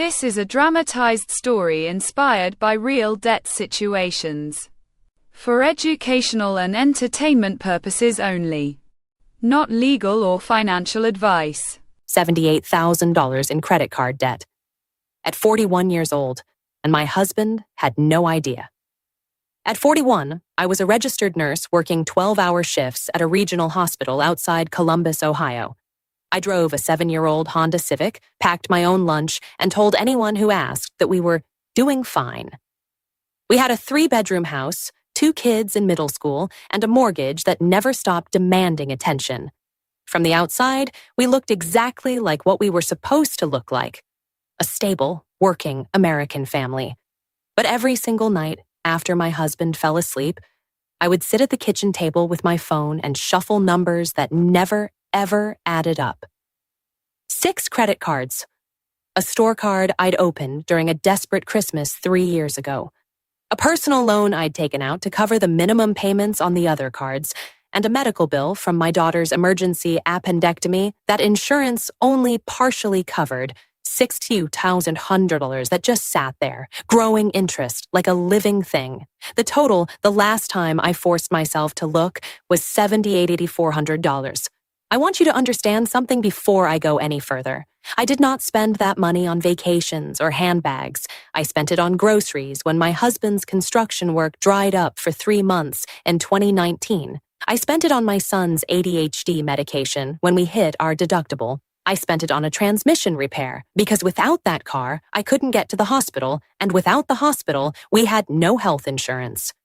This is a dramatized story inspired by real debt situations. For educational and entertainment purposes only. Not legal or financial advice. $78,000 in credit card debt. At 41 years old, and my husband had no idea. At 41, I was a registered nurse working 12-hour shifts at a regional hospital outside Columbus, Ohio. I drove a 7-year-old Honda Civic, packed my own lunch, and told anyone who asked that we were doing fine. We had a 3-bedroom house, 2 kids in middle school, and a mortgage that never stopped demanding attention. From the outside, we looked exactly like what we were supposed to look like. A stable, working American family. But every single night, after my husband fell asleep, I would sit at the kitchen table with my phone and shuffle numbers that never, ever added up. 6 credit cards. A store card I'd opened during a desperate Christmas 3 years ago. A personal loan I'd taken out to cover the minimum payments on the other cards, and a medical bill from my daughter's emergency appendectomy that insurance only partially covered, $62,100 that just sat there, growing interest like a living thing. The total, the last time I forced myself to look, was $7,884. I want you to understand something before I go any further. I did not spend that money on vacations or handbags. I spent it on groceries when my husband's construction work dried up for 3 months in 2019. I spent it on my son's ADHD medication when we hit our deductible. I spent it on a transmission repair because without that car, I couldn't get to the hospital, and without the hospital, we had no health insurance.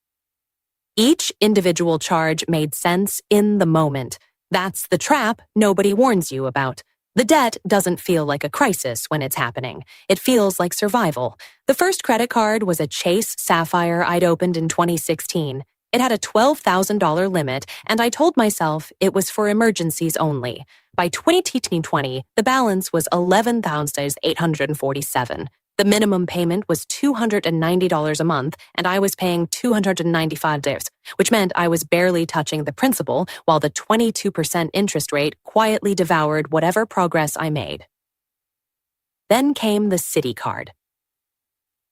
Each individual charge made sense in the moment. That's the trap nobody warns you about. The debt doesn't feel like a crisis when it's happening. It feels like survival. The first credit card was a Chase Sapphire I'd opened in 2016. It had a $12,000 limit, and I told myself it was for emergencies only. By 2020, the balance was $11,847. The minimum payment was $290 a month, and I was paying $295, which meant I was barely touching the principal, while the 22% interest rate quietly devoured whatever progress I made. Then came the Citi card.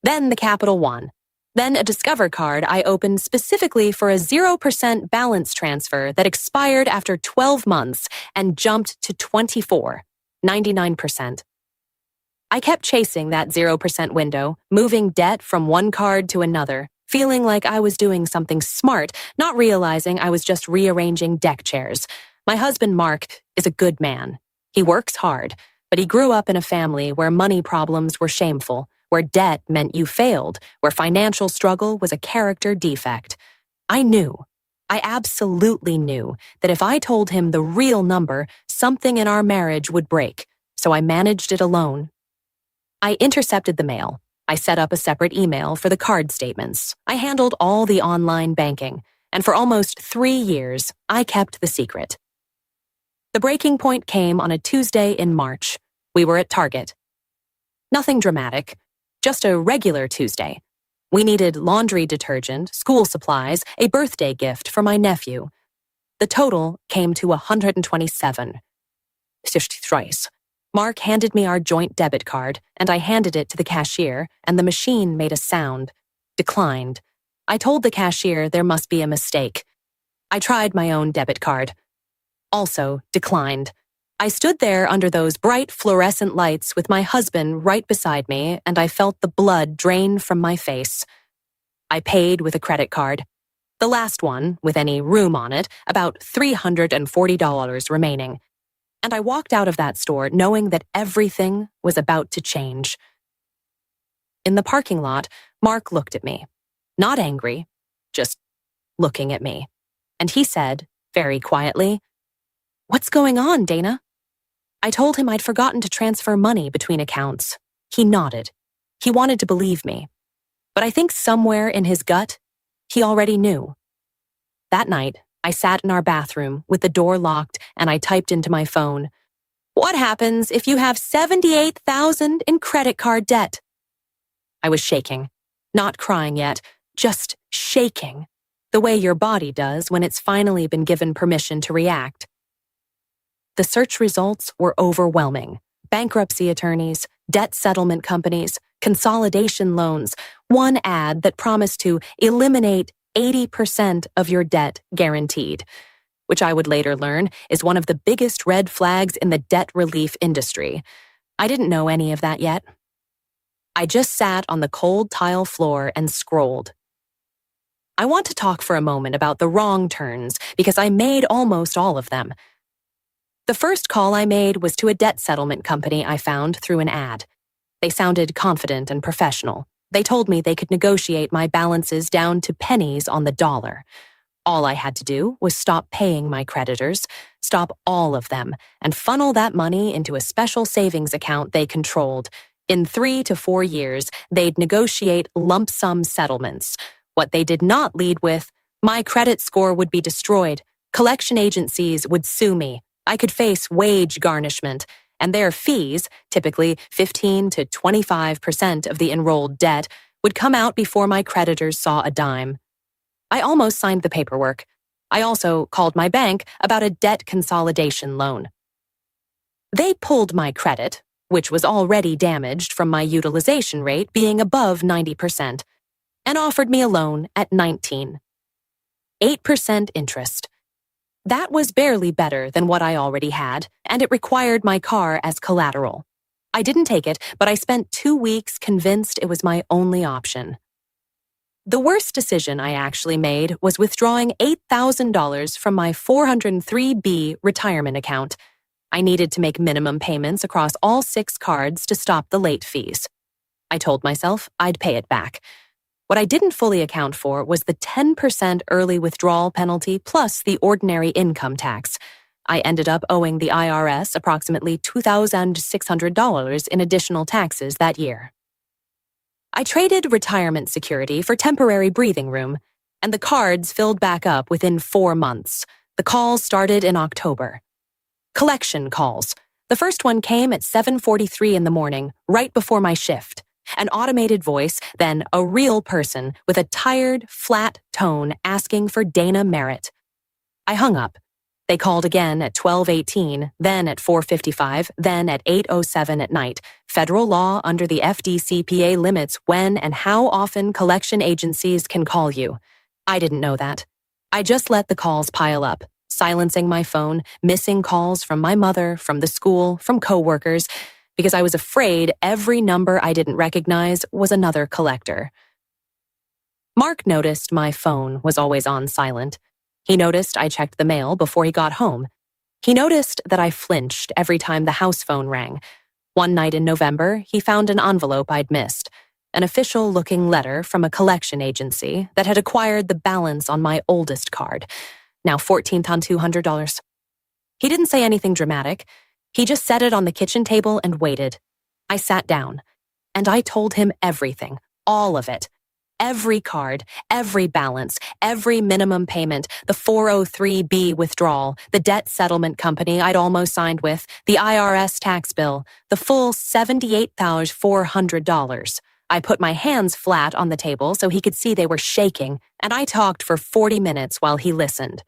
Then the Capital One. Then a Discover card I opened specifically for a 0% balance transfer that expired after 12 months and jumped to 99%. I kept chasing that 0% window, moving debt from one card to another, feeling like I was doing something smart, not realizing I was just rearranging deck chairs. My husband, Mark, is a good man. He works hard, but he grew up in a family where money problems were shameful, where debt meant you failed, where financial struggle was a character defect. I absolutely knew that if I told him the real number, something in our marriage would break, so I managed it alone. I intercepted the mail. I set up a separate email for the card statements. I handled all the online banking, and for almost 3 years, I kept the secret. The breaking point came on a Tuesday in March. We were at Target. Nothing dramatic, just a regular Tuesday. We needed laundry detergent, school supplies, a birthday gift for my nephew. The total came to $127. Mark handed me our joint debit card, and I handed it to the cashier, and the machine made a sound. Declined. I told the cashier there must be a mistake. I tried my own debit card. Also declined. I stood there under those bright fluorescent lights with my husband right beside me, and I felt the blood drain from my face. I paid with a credit card. The last one, with any room on it, about $340 remaining. And I walked out of that store knowing that everything was about to change. In the parking lot, Mark looked at me. Not angry, just looking at me. And he said, very quietly, "What's going on, Dana?" I told him I'd forgotten to transfer money between accounts. He nodded. He wanted to believe me. But I think somewhere in his gut, he already knew. That night, I sat in our bathroom with the door locked and I typed into my phone, "What happens if you have $78,000 in credit card debt?" I was shaking, not crying yet, just shaking, the way your body does when it's finally been given permission to react. The search results were overwhelming. Bankruptcy attorneys, debt settlement companies, consolidation loans, one ad that promised to eliminate 80% of your debt guaranteed, which I would later learn is one of the biggest red flags in the debt relief industry. I didn't know any of that yet. I just sat on the cold tile floor and scrolled. I want to talk for a moment about the wrong turns because I made almost all of them. The first call I made was to a debt settlement company I found through an ad. They sounded confident and professional. They told me they could negotiate my balances down to pennies on the dollar. All I had to do was stop paying my creditors, stop all of them, and funnel that money into a special savings account they controlled. In 3 to 4 years, they'd negotiate lump sum settlements. What they did not lead with, my credit score would be destroyed. Collection agencies would sue me. I could face wage garnishment, and their fees, typically 15 to 25% of the enrolled debt, would come out before my creditors saw a dime. I almost signed the paperwork. I also called my bank about a debt consolidation loan. They pulled my credit, which was already damaged from my utilization rate being above 90%, and offered me a loan at 19. 8% interest. That was barely better than what I already had, and it required my car as collateral. I didn't take it, but I spent 2 weeks convinced it was my only option. The worst decision I actually made was withdrawing $8,000 from my 403B retirement account. I needed to make minimum payments across all 6 cards to stop the late fees. I told myself I'd pay it back. What I didn't fully account for was the 10% early withdrawal penalty plus the ordinary income tax. I ended up owing the IRS approximately $2,600 in additional taxes that year. I traded retirement security for temporary breathing room, and the cards filled back up within 4 months. The calls started in October. Collection calls. The first one came at 7:43 in the morning, right before my shift. An automated voice, then a real person with a tired, flat tone asking for Dana Merritt. I hung up. They called again at 12:18, then at 4:55, then at 8:07 at night. Federal law under the FDCPA limits when and how often collection agencies can call you. I didn't know that. I just let the calls pile up, silencing my phone, missing calls from my mother, from the school, from coworkers, because I was afraid every number I didn't recognize was another collector. Mark noticed my phone was always on silent. He noticed I checked the mail before he got home. He noticed that I flinched every time the house phone rang. One night in November, he found an envelope I'd missed, an official-looking letter from a collection agency that had acquired the balance on my oldest card, now $14,200. He didn't say anything dramatic. He just set it on the kitchen table and waited. I sat down, and I told him everything, all of it. Every card, every balance, every minimum payment, the 403B withdrawal, the debt settlement company I'd almost signed with, the IRS tax bill, the full $78,400. I put my hands flat on the table so he could see they were shaking, and I talked for 40 minutes while he listened.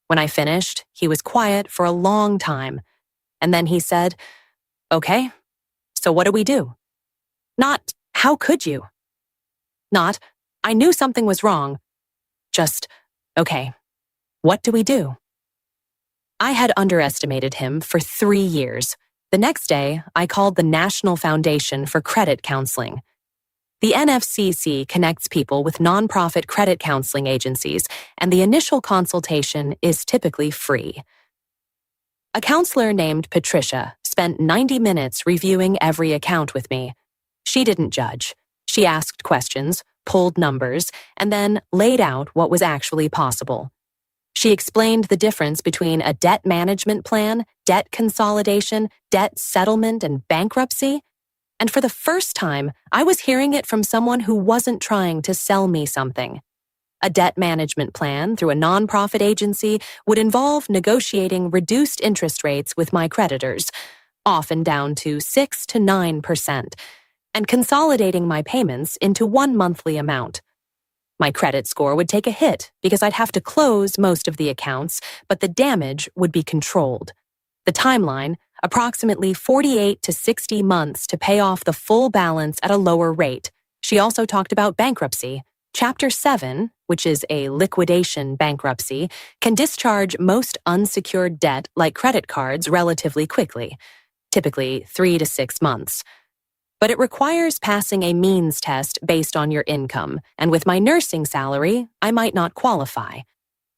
When I finished, he was quiet for a long time, and then he said, "Okay, so what do we do?" Not, "How could you?" Not, "I knew something was wrong." Just, "Okay, what do we do?" I had underestimated him for 3 years. The next day, I called the National Foundation for Credit Counseling. The NFCC connects people with nonprofit credit counseling agencies, and the initial consultation is typically free. A counselor named Patricia spent 90 minutes reviewing every account with me. She didn't judge. She asked questions, pulled numbers, and then laid out what was actually possible. She explained the difference between a debt management plan, debt consolidation, debt settlement, and bankruptcy. And for the first time, I was hearing it from someone who wasn't trying to sell me something. A debt management plan through a nonprofit agency would involve negotiating reduced interest rates with my creditors, often down to 6 to 9%, and consolidating my payments into one monthly amount. My credit score would take a hit because I'd have to close most of the accounts, but the damage would be controlled. The timeline, approximately 48 to 60 months to pay off the full balance at a lower rate. She also talked about bankruptcy. Chapter 7, which is a liquidation bankruptcy, can discharge most unsecured debt like credit cards relatively quickly, typically 3 to 6 months. But it requires passing a means test based on your income, and with my nursing salary, I might not qualify.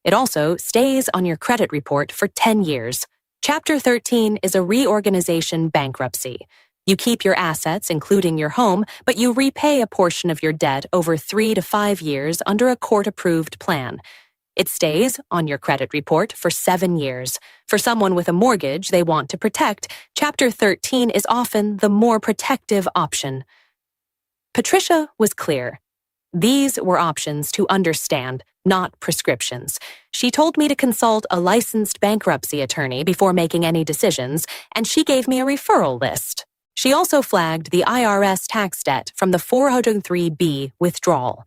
It also stays on your credit report for 10 years. Chapter 13 is a reorganization bankruptcy. You keep your assets, including your home, but you repay a portion of your debt over 3 to 5 years under a court-approved plan. It stays on your credit report for 7 years. For someone with a mortgage they want to protect, Chapter 13 is often the more protective option. Patricia was clear. These were options to understand, not prescriptions. She told me to consult a licensed bankruptcy attorney before making any decisions, and she gave me a referral list. She also flagged the IRS tax debt from the 403B withdrawal.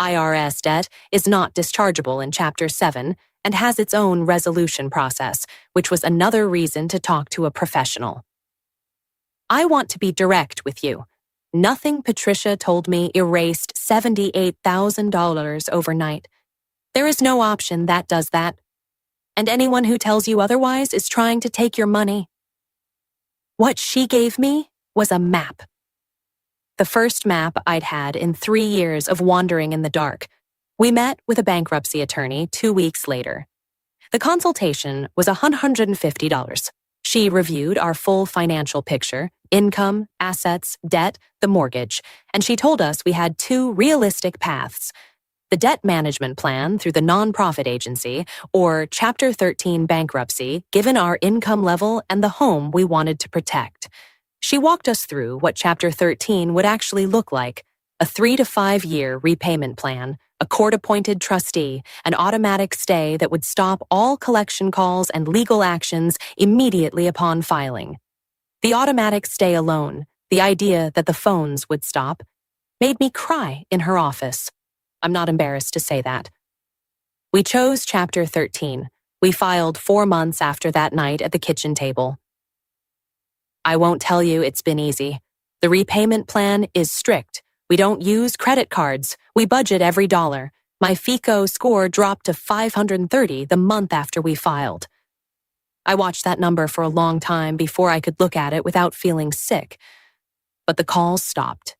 IRS debt is not dischargeable in Chapter 7 and has its own resolution process, which was another reason to talk to a professional. I want to be direct with you. Nothing Patricia told me erased $78,000 overnight. There is no option that does that. And anyone who tells you otherwise is trying to take your money. What she gave me was a map. The first map I'd had in 3 years of wandering in the dark. We met with a bankruptcy attorney 2 weeks later. The consultation was $150. She reviewed our full financial picture, income, assets, debt, the mortgage, and she told us we had 2 realistic paths: the debt management plan through the nonprofit agency, or Chapter 13 bankruptcy, given our income level and the home we wanted to protect. She walked us through what Chapter 13 would actually look like: a 3 to 5 year repayment plan, a court-appointed trustee, an automatic stay that would stop all collection calls and legal actions immediately upon filing. The automatic stay alone, the idea that the phones would stop, made me cry in her office. I'm not embarrassed to say that. We chose Chapter 13. We filed 4 months after that night at the kitchen table. I won't tell you it's been easy. The repayment plan is strict. We don't use credit cards. We budget every dollar. My FICO score dropped to 530 the month after we filed. I watched that number for a long time before I could look at it without feeling sick. But the calls stopped.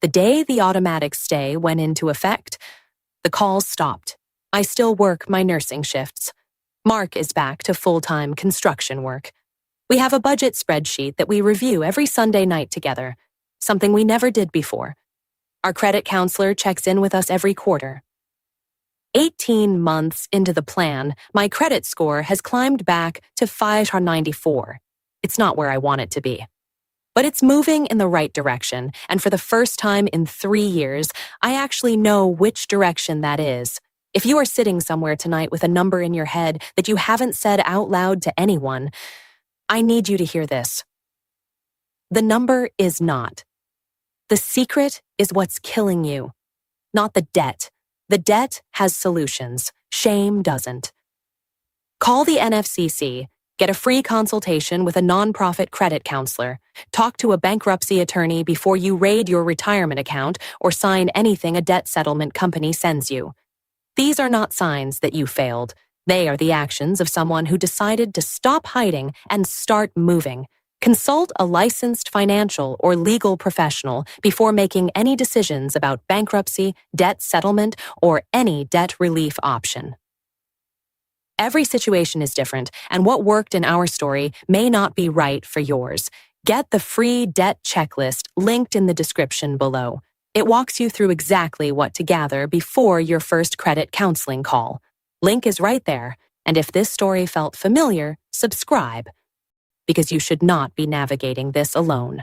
The day the automatic stay went into effect, the calls stopped. I still work my nursing shifts. Mark is back to full-time construction work. We have a budget spreadsheet that we review every Sunday night together, something we never did before. Our credit counselor checks in with us every quarter. 18 months into the plan, my credit score has climbed back to 594. It's not where I want it to be. But it's moving in the right direction, and for the first time in 3 years, I actually know which direction that is. If you are sitting somewhere tonight with a number in your head that you haven't said out loud to anyone, I need you to hear this. The number is not. The secret is what's killing you, not the debt. The debt has solutions. Shame doesn't. Call the NFCC. Get a free consultation with a nonprofit credit counselor. Talk to a bankruptcy attorney before you raid your retirement account or sign anything a debt settlement company sends you. These are not signs that you failed. They are the actions of someone who decided to stop hiding and start moving. Consult a licensed financial or legal professional before making any decisions about bankruptcy, debt settlement, or any debt relief option. Every situation is different, and what worked in our story may not be right for yours. Get the free debt checklist linked in the description below. It walks you through exactly what to gather before your first credit counseling call. Link is right there, and if this story felt familiar, subscribe, because you should not be navigating this alone.